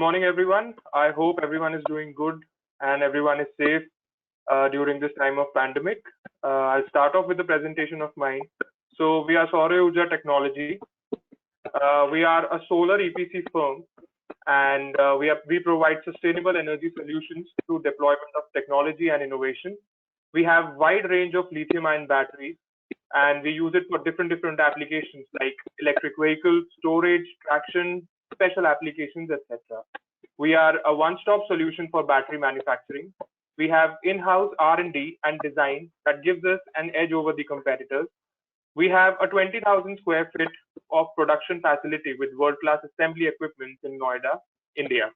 morning, everyone. I hope everyone is doing good and everyone is safe during this time of pandemic. I'll start off with the presentation of mine. So we are Saure Urja Technology. We are a solar EPC firm, and we provide sustainable energy solutions through deployment of technology and innovation. We have wide range of lithium-ion batteries, and we use it for different applications like electric vehicles, storage, traction, special applications, etc. We are a one-stop solution for battery manufacturing. We have in-house R&D and design that gives us an edge over the competitors. We have a 20,000 square feet of production facility with world-class assembly equipment in Noida, India.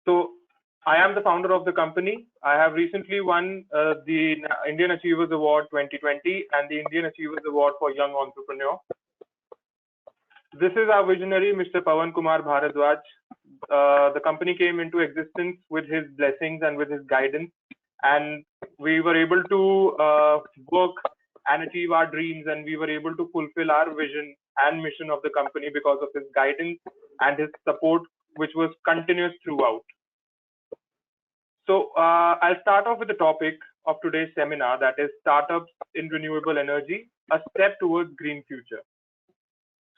So I am the founder of the company. I have recently won the Indian Achievers Award 2020 and the Indian Achievers Award for Young Entrepreneur. This is our visionary, Mr. Pawan Kumar Bhardwaj. The company came into existence with his blessings and with his guidance, and we were able to work and achieve our dreams, and we were able to fulfill our vision and mission of the company because of his guidance and his support, which was continuous throughout. So I'll start off with the topic of today's seminar, that is startups in renewable energy, a step towards green future.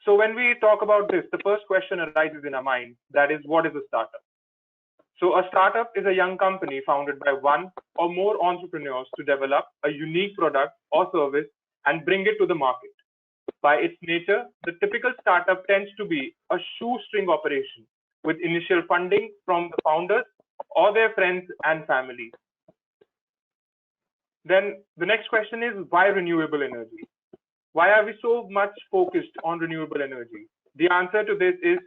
So when we talk about this, the first question arises in our mind, that is, what is a startup? So a startup is a young company founded by one or more entrepreneurs to develop a unique product or service and bring it to the market. By its nature, the typical startup tends to be a shoestring operation with initial funding from the founders or their friends and family. Then the next question is, why renewable energy? Why are we so much focused on renewable energy? The answer to this is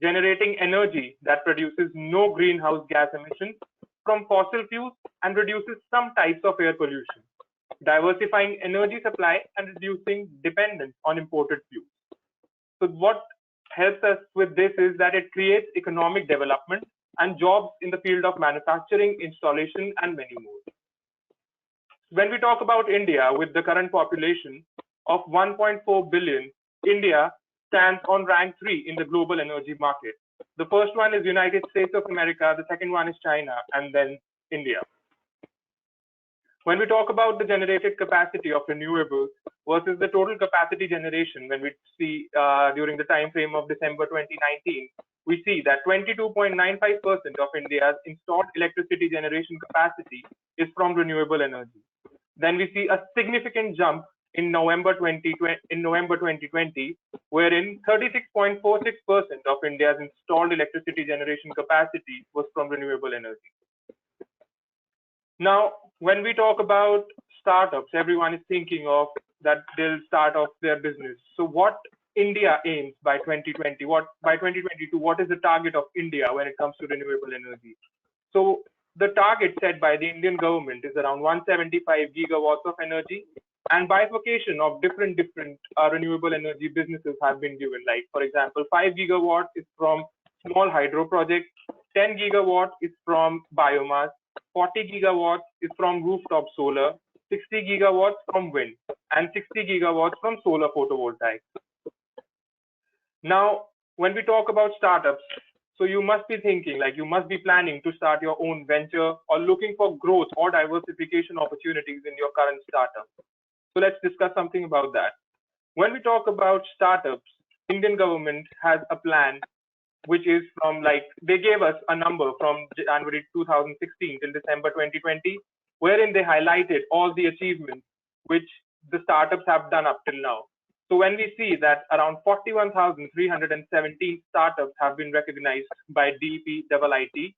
generating energy that produces no greenhouse gas emissions from fossil fuels and reduces some types of air pollution, diversifying energy supply and reducing dependence on imported fuels. So what helps us with this is that it creates economic development and jobs in the field of manufacturing, installation, and many more. When we talk about India, with the current population of 1.4 billion, India stands on rank 3 in the global energy market. The first one is United States of America, the second one is China, and then India. When we talk about the generated capacity of renewables versus the total capacity generation, when we see during the time frame of December 2019, we see that 22.95% of India's installed electricity generation capacity is from renewable energy. Then we see a significant jump in November 2020, wherein 36.46% of India's installed electricity generation capacity was from renewable energy. Now, when we talk about startups, everyone is thinking of that they'll start off their business. So what India aims by 2020, by 2022, what is the target of India when it comes to renewable energy? So the target set by the Indian government is around 175 gigawatts of energy, and bifurcation of different renewable energy businesses have been given. Like, for example, 5 gigawatts is from small hydro projects, 10 gigawatts is from biomass, 40 gigawatts is from rooftop solar, 60 gigawatts from wind, and 60 gigawatts from solar photovoltaics. Now, when we talk about startups, so you must be thinking, like, you must be planning to start your own venture or looking for growth or diversification opportunities in your current startup. So let's discuss something about that. When we talk about startups, Indian government has a plan which is from, like, they gave us a number from January 2016 till December 2020, wherein they highlighted all the achievements which the startups have done up till now. So when we see that around 41,317 startups have been recognized by DPIIT,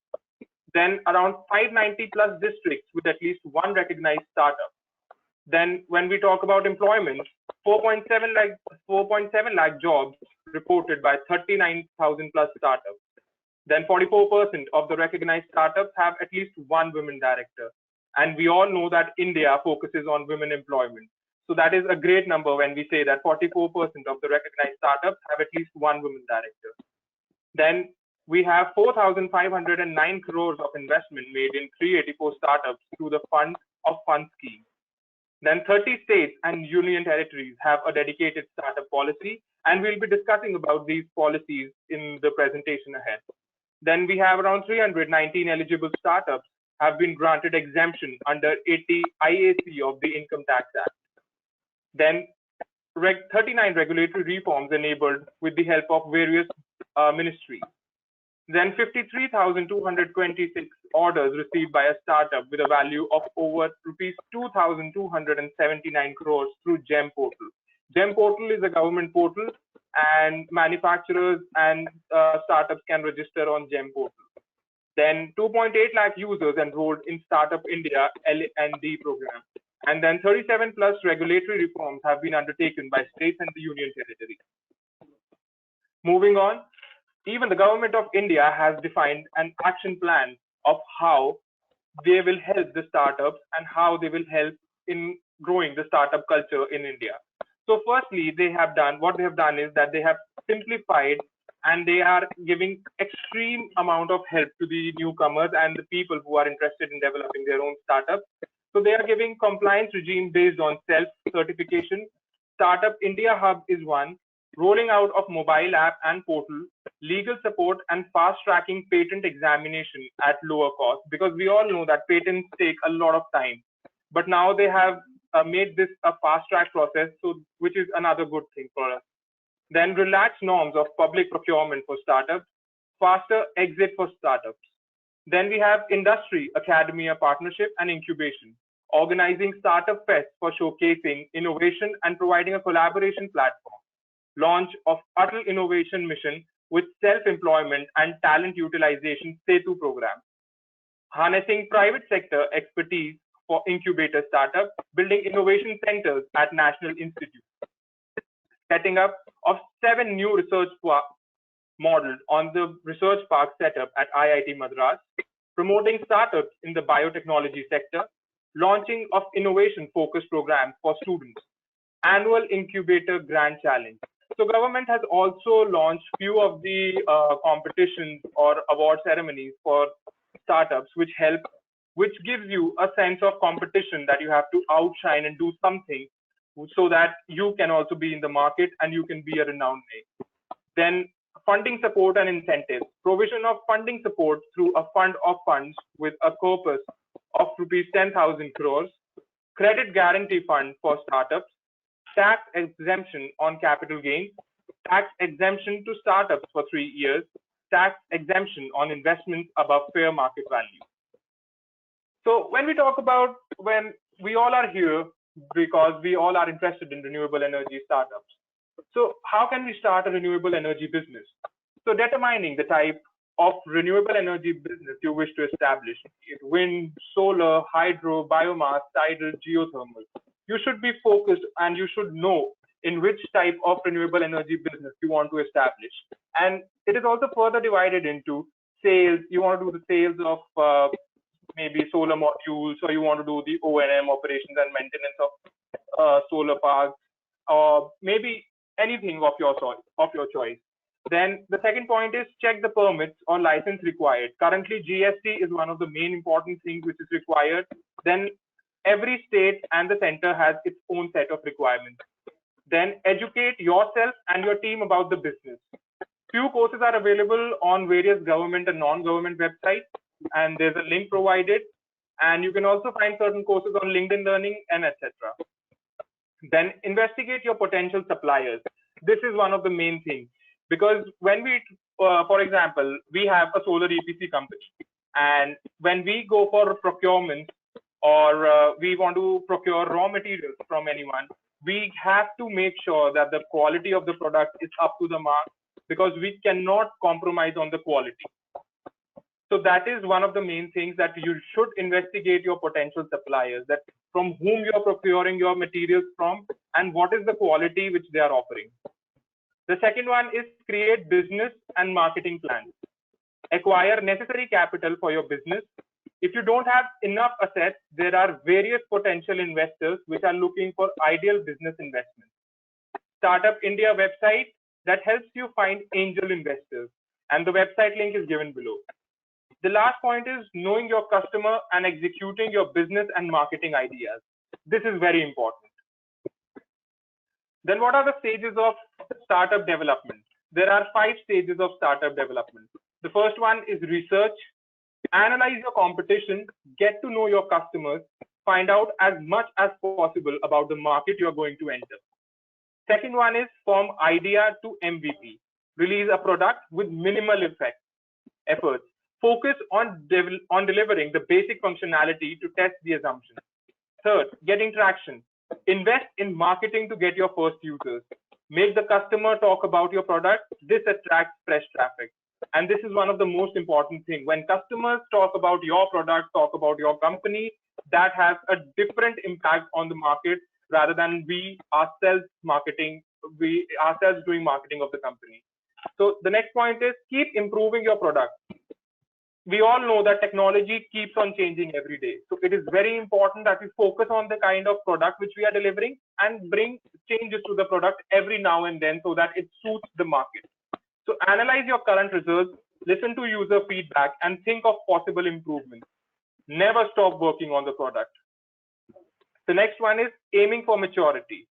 then around 590 plus districts with at least one recognized startup. Then when we talk about employment, 4.7 lakh jobs reported by 39,000 plus startups. Then 44% of the recognized startups have at least one women director. And we all know that India focuses on women employment. So that is a great number when we say that 44% of the recognized startups have at least one women director. Then we have 4,509 crores of investment made in 384 startups through the Fund of Funds scheme. Then 30 states and union territories have a dedicated startup policy, and we'll be discussing about these policies in the presentation ahead. Then we have around 319 eligible startups have been granted exemption under 80 IAC of the Income Tax Act. Then 39 regulatory reforms enabled with the help of various ministries. Then 53,226 orders received by a startup with a value of over rupees 2,279 crores through GEM portal. GEM portal is a government portal, and manufacturers and startups can register on GEM portal. Then 2.8 lakh users enrolled in Startup India L&D program. And then 37 plus regulatory reforms have been undertaken by states and the union territory. Moving on, even the government of India has defined an action plan of how they will help the startups and how they will help in growing the startup culture in India. So firstly, what they have done is that they have simplified and they are giving extreme amount of help to the newcomers and the people who are interested in developing their own startups. So they are giving compliance regime based on self-certification. Startup India Hub is one, rolling out of mobile app and portal, legal support, and fast-tracking patent examination at lower cost, because we all know that patents take a lot of time. But now they have made this a fast-track process, so which is another good thing for us. Then relaxed norms of public procurement for startups, faster exit for startups. Then we have industry, academia partnership and incubation, organizing startup fests for showcasing innovation and providing a collaboration platform. Launch of Atal Innovation Mission with self-employment and talent utilization SETU program. Harnessing private sector expertise for incubator startups, building innovation centers at national institutes. Setting up of 7 new research modeled on the research park setup at IIT Madras, promoting startups in the biotechnology sector, launching of innovation-focused programs for students, annual incubator grant challenge. So government has also launched few of the competitions or award ceremonies for startups, which gives you a sense of competition that you have to outshine and do something so that you can also be in the market and you can be a renowned name. Then funding support and incentives, provision of funding support through a fund of funds with a corpus of rupees 10,000 crores, credit guarantee fund for startups, tax exemption on capital gains, tax exemption to startups for 3 years, tax exemption on investments above fair market value. So when we talk about, when we all are here because we all are interested in renewable energy startups. So how can we start a renewable energy business? So determining the type of renewable energy business you wish to establish, wind, solar, hydro, biomass, tidal, geothermal. You should be focused and you should know in which type of renewable energy business you want to establish. And it is also further divided into sales. You want to do the sales of maybe solar modules, or you want to do the O&M operations and maintenance of solar parks, or maybe anything of your choice. Then the second point is check the permits or license required. Currently, GST is one of the main important things which is required. Then every state and the center has its own set of requirements. Then educate yourself and your team about the business. Few courses are available on various government and non-government websites, and there's a link provided. And you can also find certain courses on LinkedIn Learning and etc. Then investigate your potential suppliers. This is one of the main things, because when we, for example, we have a solar EPC company, and when we go for procurement or we want to procure raw materials from anyone, we have to make sure that the quality of the product is up to the mark, because we cannot compromise on the quality. So that is one of the main things, that you should investigate your potential suppliers, that from whom you are procuring your materials from and what is the quality which they are offering. The second one is create business and marketing plans. Acquire necessary capital for your business. If you don't have enough assets, there are various potential investors which are looking for ideal business investments. Startup India website that helps you find angel investors. and the website link is given below. The last point is knowing your customer and executing your business and marketing ideas. This is very important. Then what are the stages of startup development? There are 5 stages of startup development. The first one is research. Analyze your competition, get to know your customers, find out as much as possible about the market you are going to enter. Second one is from idea to MVP. Release a product with minimal efforts. Focus on delivering the basic functionality to test the assumptions. Third, getting traction. Invest in marketing to get your first users. Make the customer talk about your product. This attracts fresh traffic. And this is one of the most important things. When customers talk about your product, talk about your company, that has a different impact on the market rather than we ourselves doing marketing of the company. So the next point is keep improving your product. We all know that technology keeps on changing every day. So it is very important that we focus on the kind of product which we are delivering and bring changes to the product every now and then so that it suits the market. So analyze your current results, listen to user feedback, and think of possible improvements. Never stop working on the product. The next one is aiming for maturity.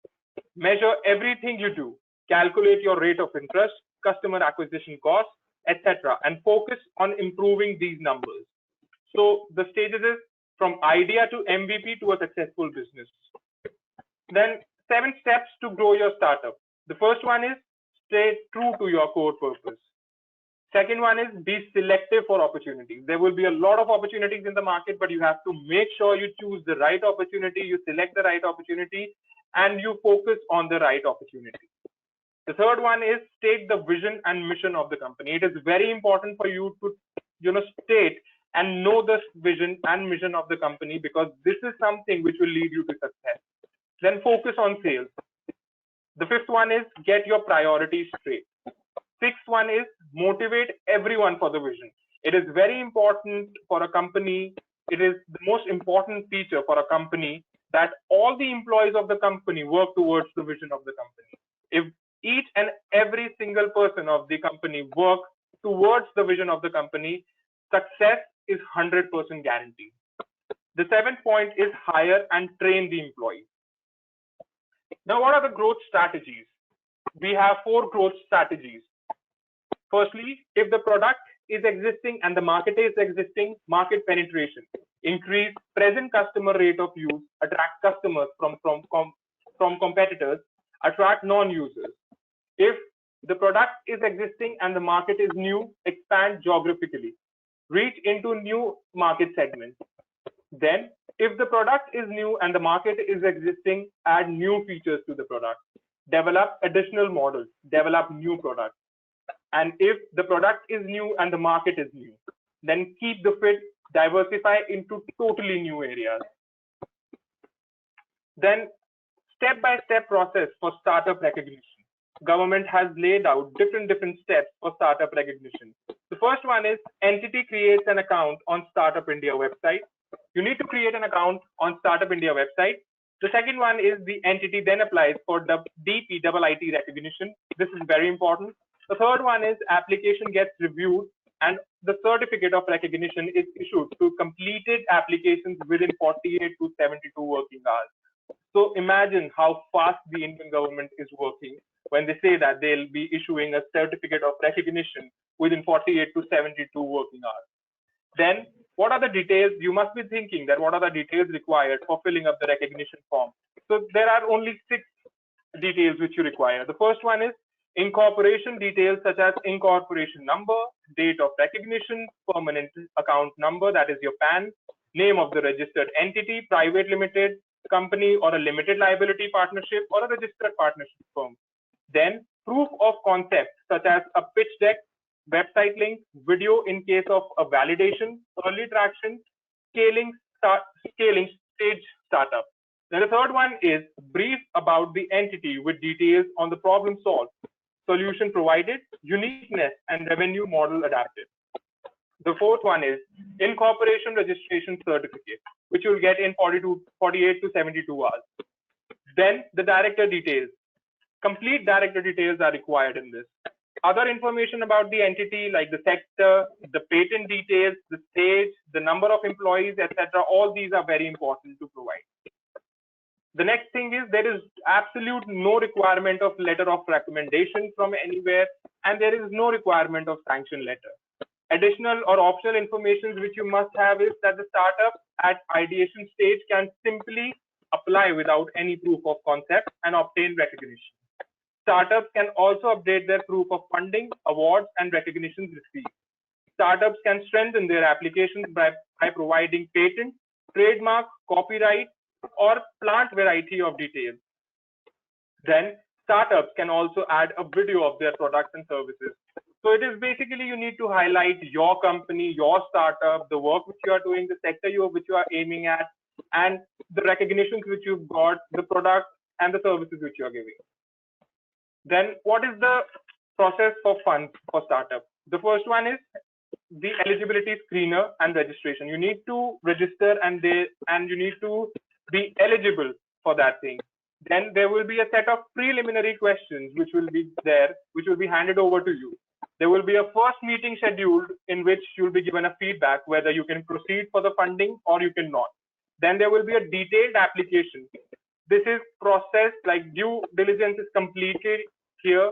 Measure everything you do. Calculate your rate of interest, customer acquisition cost, etc. and focus on improving these numbers. So the stages is from idea to MVP to a successful business. Then 7 steps to grow your startup. The first one is stay true to your core purpose. Second one is be selective for opportunities. There will be a lot of opportunities in the market, but you have to make sure you choose the right opportunity, you select the right opportunity, and you focus on the right opportunity. The third one is state the vision and mission of the company. It is very important for you to state and know the vision and mission of the company, because this is something which will lead you to success. Then focus on sales. The fifth one is get your priorities straight. Sixth one is motivate everyone for the vision. It is very important for a company. It is the most important feature for a company that all the employees of the company work towards the vision of the company. If each and every single person of the company work towards the vision of the company, success is 100% guaranteed. The 7th point is hire and train the employees. Now, what are the growth strategies? We have 4 growth strategies. Firstly, if the product is existing and the market is existing, market penetration. Increase present customer rate of use, attract customers from competitors, attract non-users. If the product is existing and the market is new, expand geographically. Reach into new market segments. Then, if the product is new and the market is existing, add new features to the product. Develop additional models, develop new products. And if the product is new and the market is new, then keep the fit, diversify into totally new areas. Then step-by-step process for startup recognition. Government has laid out different steps for startup recognition. The first one is entity creates an account on Startup India website. You need to create an account on Startup India website. The second one is the entity then applies for the DPIIT recognition. This is very important. The third one is application gets reviewed and the certificate of recognition is issued to completed applications within 48 to 72 working hours. So imagine how fast the Indian government is working when they say that they'll be issuing a certificate of recognition within 48 to 72 working hours. Then what are the details? You must be thinking that what are the details required for filling up the recognition form? So there are only 6 details which you require. The first one is incorporation details such as incorporation number, date of recognition, permanent account number, that is your PAN, name of the registered entity, private limited company or a limited liability partnership or a registered partnership firm. Then proof of concept such as a pitch deck, website link, video in case of a validation, early traction, scaling stage startup. Then the third one is brief about the entity with details on the problem solved, solution provided, uniqueness and revenue model adapted. The fourth one is incorporation registration certificate, which you'll get in 48 to 72 hours. Then the director details. Complete director details are required in this. Other information about the entity like the sector, the patent details, the stage, the number of employees, etc. All these are very important to provide. The next thing is there is absolute no requirement of letter of recommendation from anywhere, and there is no requirement of sanction letter. Additional or optional information which you must have is that the startup at ideation stage can simply apply without any proof of concept and obtain recognition. Startups can also update their proof of funding, awards, and recognitions received. Startups can strengthen their applications by providing patent, trademark, copyright, or plant variety of details. Then startups can also add a video of their products and services. So it is basically you need to highlight your company, your startup, the work which you are doing, the sector which you are aiming at, and the recognitions which you've got, the products and the services which you are giving. Then what is the process for funds for startup? The first one is the eligibility screener and registration. You need to register and you need to be eligible for that thing. Then there will be a set of preliminary questions which will be there, which will be handed over to you. There will be a first meeting scheduled in which you'll be given a feedback whether you can proceed for the funding or you cannot. Then there will be a detailed application. This is processed like due diligence is completed here,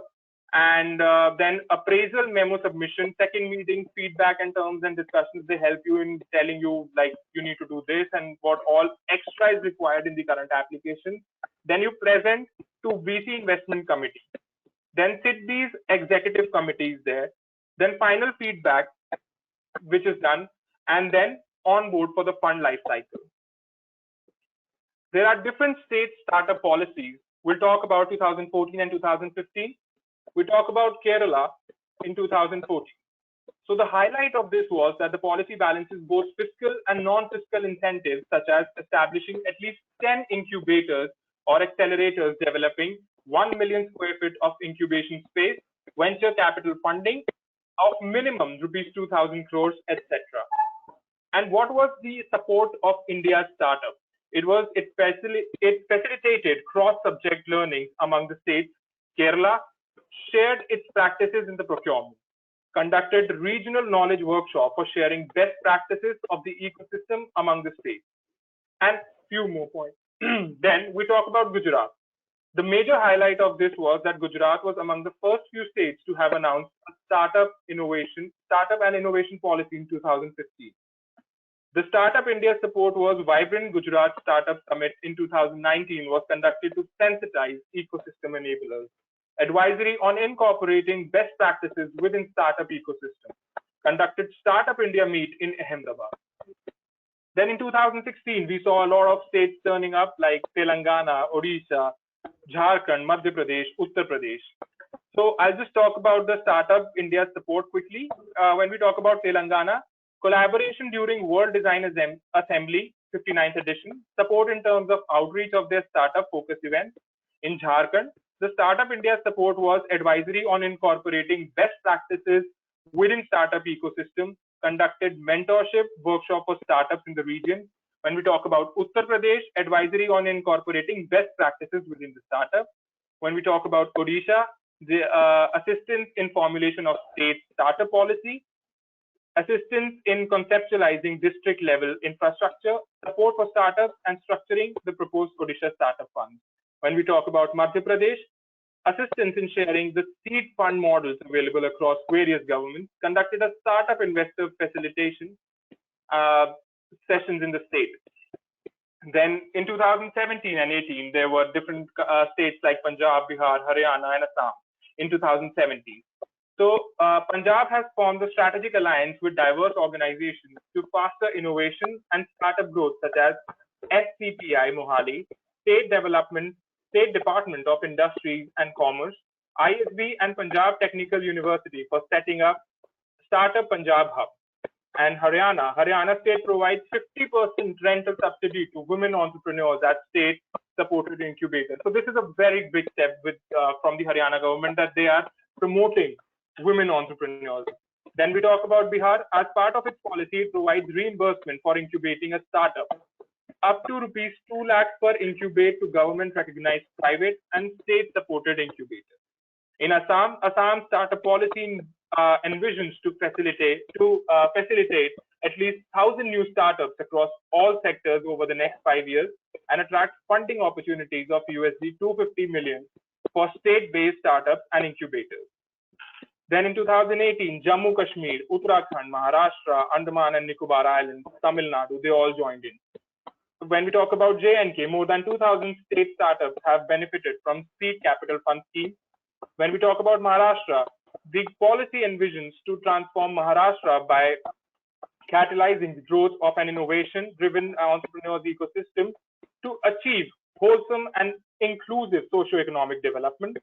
and then appraisal memo submission, second meeting, feedback and terms and discussions. They help you in telling you like you need to do this and what all extra is required in the current application. Then you present to VC investment committee. Then sit these executive committees there. Then final feedback, which is done, and then on board for the fund life cycle. There are different state startup policies. We'll talk about 2014 and 2015. We talk about Kerala in 2014. So the highlight of this was that the policy balances both fiscal and non-fiscal incentives, such as establishing at least 10 incubators or accelerators developing 1 million square feet of incubation space, venture capital funding of minimum rupees 2,000 crores, etc. And what was the support of India's startup? It facilitated cross-subject learning among the states. Kerala shared its practices in the procurement, conducted regional knowledge workshop for sharing best practices of the ecosystem among the states, and few more points. Then we talk about Gujarat. The major highlight of this was that Gujarat was among the first few states to have announced a startup and innovation policy in 2015. The Startup India support was Vibrant Gujarat Startup Summit in 2019 was conducted to sensitize ecosystem enablers. Advisory on incorporating best practices within startup ecosystem. Conducted Startup India Meet in Ahmedabad. Then in 2016, we saw a lot of states turning up like Telangana, Odisha, Jharkhand, Madhya Pradesh, Uttar Pradesh. So I'll just talk about the Startup India support quickly. When we talk about Telangana, collaboration during World Design Assembly, 59th edition, support in terms of outreach of their startup focus events. In Jharkhand, the Startup India support was advisory on incorporating best practices within startup ecosystem, conducted mentorship workshop for startups in the region. When we talk about Uttar Pradesh, advisory on incorporating best practices within the startup. When we talk about Odisha, the assistance in formulation of state startup policy, assistance in conceptualizing district level infrastructure, support for startups, and structuring the proposed Odisha startup funds. When we talk about Madhya Pradesh, assistance in sharing the seed fund models available across various governments, conducted a startup investor facilitation sessions in the state. Then in 2017 and 18, there were different states like Punjab, Bihar, Haryana, and Assam in 2017. So Punjab has formed a strategic alliance with diverse organizations to foster innovation and startup growth, such as SCPI Mohali, State Department of Industries and Commerce, ISB, and Punjab Technical University for setting up Startup Punjab Hub. And Haryana State provides 50% rental subsidy to women entrepreneurs at state-supported incubators. So this is a very big step from the Haryana government that they are promoting women entrepreneurs. Then we talk about Bihar. As part of its policy, it provides reimbursement for incubating a startup, up to rupees 2 lakh per incubate to government-recognized private and state-supported incubators. In Assam, Assam startup policy envisions to facilitate at least 1,000 new startups across all sectors over the next 5 years and attract funding opportunities of USD 250 million for state-based startups and incubators. Then in 2018, Jammu Kashmir, Uttarakhand, Maharashtra, Andaman and Nicobar Islands, Tamil Nadu, they all joined in. When we talk about J&K, more than 2,000 state startups have benefited from seed capital fund schemes. When we talk about Maharashtra, the policy envisions to transform Maharashtra by catalyzing the growth of an innovation-driven entrepreneurial ecosystem to achieve wholesome and inclusive socio-economic development.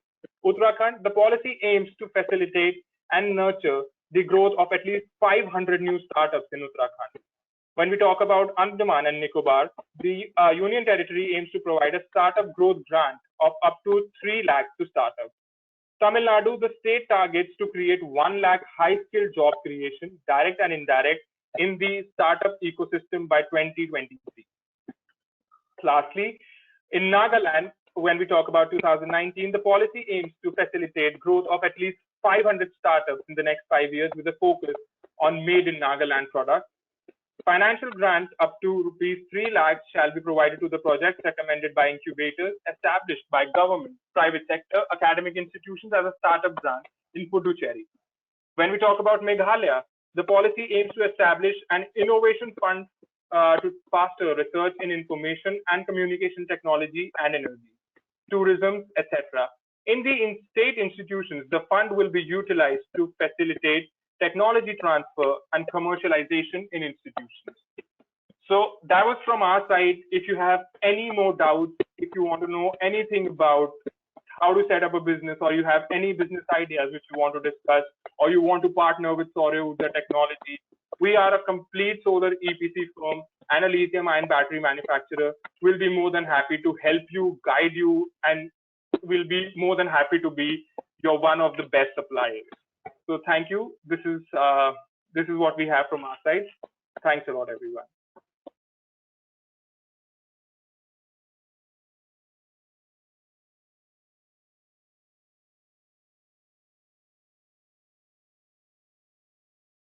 Uttarakhand, the policy aims to facilitate and nurture the growth of at least 500 new startups in Uttarakhand. When we talk about Andaman and Nicobar, the Union Territory aims to provide a startup growth grant of up to 3 lakhs to startups. Tamil Nadu, the state targets to create 1 lakh high-skilled job creation, direct and indirect, in the startup ecosystem by 2023. Lastly, in Nagaland, when we talk about 2019, the policy aims to facilitate growth of at least 500 startups in the next 5 years with a focus on made in Nagaland products. Financial grants up to rupees 3 lakhs shall be provided to the projects recommended by incubators established by government, private sector, academic institutions as a startup grant in Puducherry. When we talk about Meghalaya, the policy aims to establish an innovation fund to foster research in information and communication technology and energy, tourism, etc. In the state institutions, the fund will be utilized to facilitate technology transfer and commercialization in institutions. So that was from our side. If you have any more doubts, if you want to know anything about how to set up a business, or you have any business ideas which you want to discuss, or you want to partner with Saurya Urja Technology, we are a complete solar EPC firm and a lithium-ion battery manufacturer. We'll be more than happy to help you, guide you, and we'll be more than happy to be your one of the best suppliers. So thank you. This is what we have from our side. Thanks a lot, everyone.